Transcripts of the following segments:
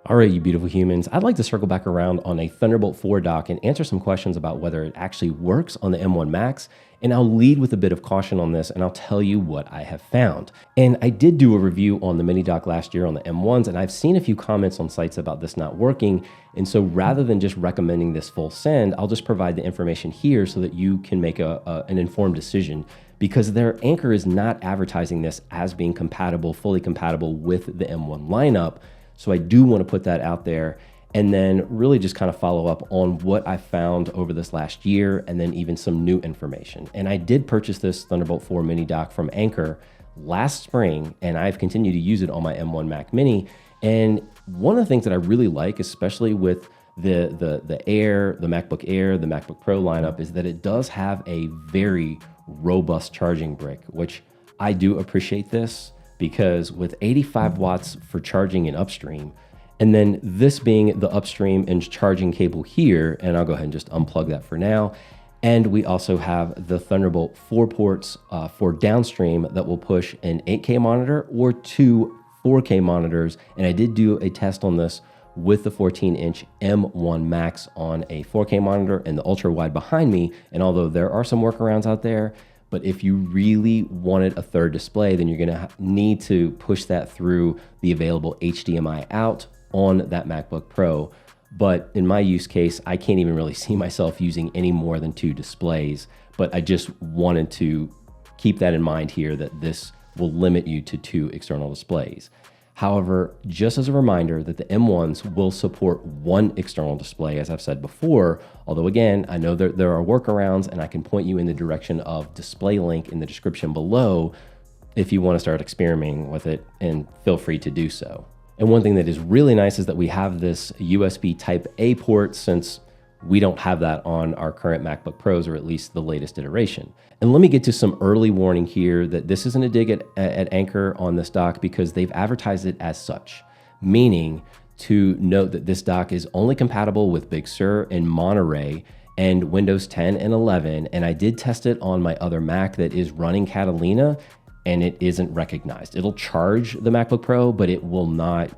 All right, you beautiful humans, I'd like to circle back around on a Thunderbolt 4 dock and answer some questions about whether it actually works on the M1 Max, and I'll lead with a bit of caution on this and I'll tell you what I have found. And I did do a review on the mini dock last year on the M1s, and I've seen a few comments on sites about this not working, and so rather than just recommending this full send, I'll just provide the information here so that you can make an informed decision, because their Anker is not advertising this as being compatible, fully compatible with the M1 lineup. So I do want to put that out there and then really just kind of follow up on what I found over this last year and then even some new information. And I did purchase this Thunderbolt 4 mini dock from Anker last spring, and I've continued to use it on my M1 Mac Mini. And one of the things that I really like, especially with the Air, the MacBook Air, the MacBook Pro lineup, is that it does have a very robust charging brick, which I do appreciate this, because with 85 watts for charging in upstream, and then this being the upstream and charging cable here, and I'll go ahead and just unplug that for now. And we also have the Thunderbolt 4 ports for downstream that will push an 8K monitor or two 4K monitors. And I did do a test on this with the 14-inch M1 Max on a 4K monitor and the ultra wide behind me. And although there are some workarounds out there, but if you really wanted a third display, then you're gonna need to push that through the available HDMI out on that MacBook Pro. But in my use case, I can't even really see myself using any more than two displays. But I just wanted to keep that in mind here, that this will limit you to two external displays. However, just as a reminder that the M1s will support one external display, as I've said before, although again, I know there are workarounds and I can point you in the direction of display link in the description below if you want to start experimenting with it, and feel free to do so. And one thing that is really nice is that we have this USB Type A port, since we don't have that on our current MacBook Pros, or at least the latest iteration. And let me get to some early warning here that this isn't a dig at Anker on this dock, because they've advertised it as such, meaning to note that this dock is only compatible with Big Sur and Monterey and Windows 10 and 11. And I did test it on my other Mac that is running Catalina, and it isn't recognized. It'll charge the MacBook Pro, but it will not,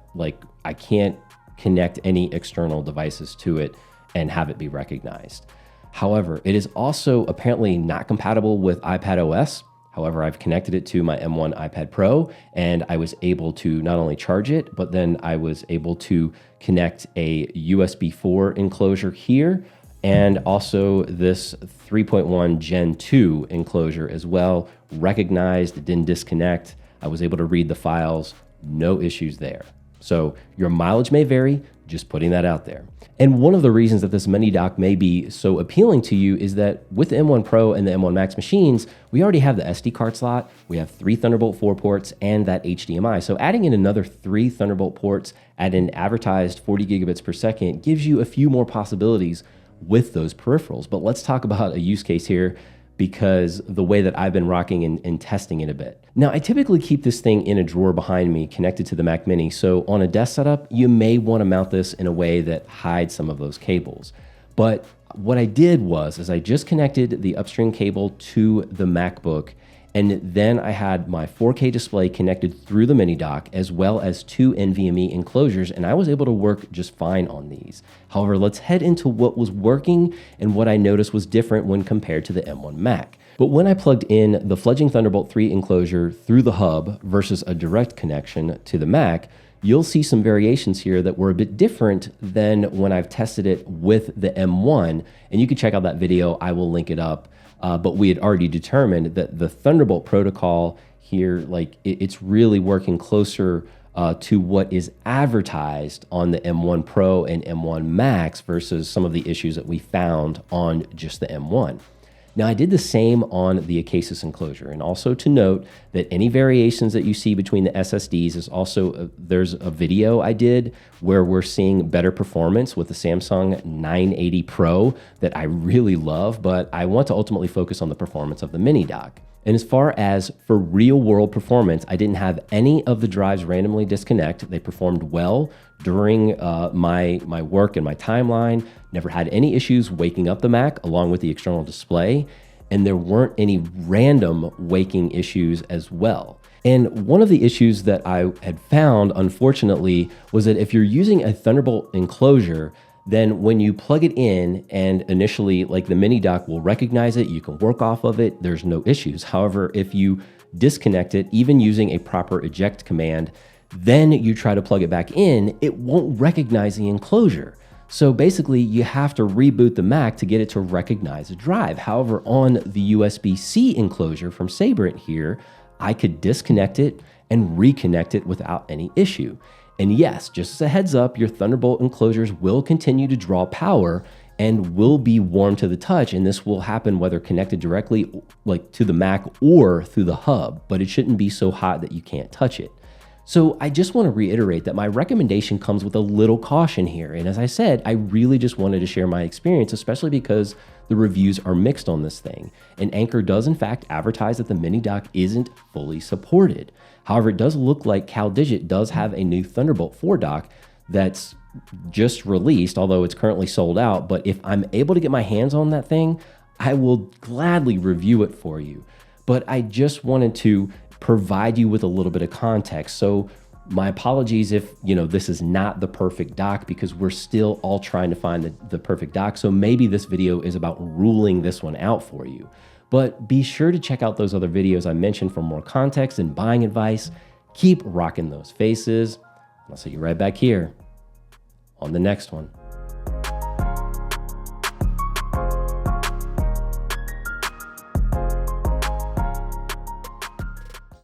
I can't connect any external devices to it and have it be recognized. However, it is also apparently not compatible with iPad OS. However, I've connected it to my M1 iPad Pro, and I was able to not only charge it, but then I was able to connect a USB 4 enclosure here, and also this 3.1 Gen 2 enclosure as well. Recognized, it didn't disconnect. I was able to read the files, no issues there. So your mileage may vary, just putting that out there. And one of the reasons that this mini dock may be so appealing to you is that with the M1 Pro and the M1 Max machines, we already have the SD card slot, we have 3 Thunderbolt 4 ports, and that HDMI. So adding in another 3 Thunderbolt ports at an advertised 40 gigabits per second gives you a few more possibilities with those peripherals. But let's talk about a use case here, because the way that I've been rocking and testing it a bit. Now, I typically keep this thing in a drawer behind me connected to the Mac Mini. So on a desk setup, you may want to mount this in a way that hides some of those cables. But what I did was I just connected the upstream cable to the MacBook, and then I had my 4K display connected through the mini dock, as well as 2 NVMe enclosures, and I was able to work just fine on these. However, let's head into what was working and what I noticed was different when compared to the M1 Mac. But when I plugged in the fledgling Thunderbolt 3 enclosure through the hub versus a direct connection to the Mac, you'll see some variations here that were a bit different than when I've tested it with the M1, and you can check out that video, I will link it up. But we had already determined that the Thunderbolt protocol here, it's really working closer to what is advertised on the M1 Pro and M1 Max versus some of the issues that we found on just the M1. Now, I did the same on the Acasis enclosure, and also to note that any variations that you see between the SSDs is also, there's a video I did where we're seeing better performance with the Samsung 980 Pro that I really love, but I want to ultimately focus on the performance of the mini dock. And as far as for real world performance, I didn't have any of the drives randomly disconnect. They performed well during my work and my timeline. Never had any issues waking up the Mac along with the external display. And there weren't any random waking issues as well. And one of the issues that I had found, unfortunately, was that if you're using a Thunderbolt enclosure, then when you plug it in and initially like the mini dock will recognize it, you can work off of it, there's no issues. However, if you disconnect it, even using a proper eject command, then you try to plug it back in, it won't recognize the enclosure. So basically you have to reboot the Mac to get it to recognize a drive. However, on the USB-C enclosure from Sabrent here, I could disconnect it and reconnect it without any issue. And yes, just as a heads up, your Thunderbolt enclosures will continue to draw power and will be warm to the touch. And this will happen whether connected directly like to the Mac or through the hub, but it shouldn't be so hot that you can't touch it. So I just want to reiterate that my recommendation comes with a little caution here. And as I said, I really just wanted to share my experience, especially because the reviews are mixed on this thing. And Anker does in fact advertise that the mini dock isn't fully supported. However, it does look like CalDigit does have a new Thunderbolt 4 dock that's just released, although it's currently sold out. But if I'm able to get my hands on that thing, I will gladly review it for you. But I just wanted to provide you with a little bit of context. So my apologies if, this is not the perfect dock, because we're still all trying to find the perfect dock. So maybe this video is about ruling this one out for you. But be sure to check out those other videos I mentioned for more context and buying advice. Keep rocking those faces. I'll see you right back here on the next one.